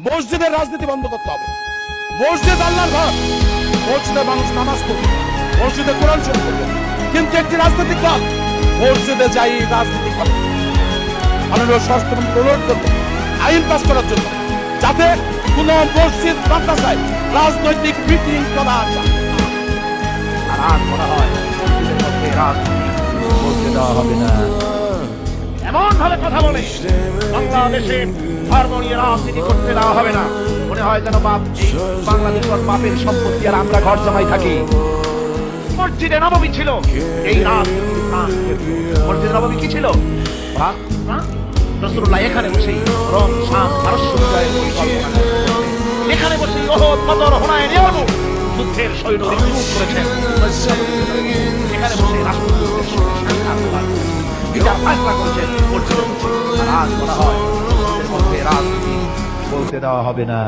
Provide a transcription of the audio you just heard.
মসজিদের রাজনীতি বন্ধ করতে হবে। মসজিদ আল্লাহর ঘর, মসজিদে মানুষ নামাজ পড়বে, মসজিদে কোরআন শরীফ পড়বে, কিন্তু একটি রাজনৈতিক দল মসজিদে যাই রাজনীতি করে। মাননীয় স্বরাষ্ট্রমন্ত্রী অনুরোধ করব আইন পাস করার জন্য, যাতে কোন মসজিদ মাদ্রাসায় রাজনৈতিক মিটিং করা যায় হয়, মসজিদের মধ্যে রাজনীতি বলতে দেওয়া হবে না। এমন ভাবে কথা বলে বাংলাদেশে ধর্ম নিয়ে রাজনীতি করতে দেওয়া হবে না। মনে হয় যেন বাংলাদেশের বাপের সম্পত্তি আর আমরা ঘর জমাই থাকি। মসজিদে নববী ছিল এই মসজিদে নববী কি ছিল? রাসূলুল্লাহ এখানে বসে রং শাম পারস্য বিজয়ের পরিকল্পনা, এখানে বসে ওহদ বদর হুনাইন ইয়ারমুক যুদ্ধের সৈন্য রিক্রুট করেছেন। এখানে বসে রাষ্ট্রদূতের সঙ্গে সাক্ষাৎ করেন, বিচার ফাইসলা করেছেন। আর আজ বলা হয় মসজিদের মধ্যে রাজনীতি বলতে দেওয়া হবে না।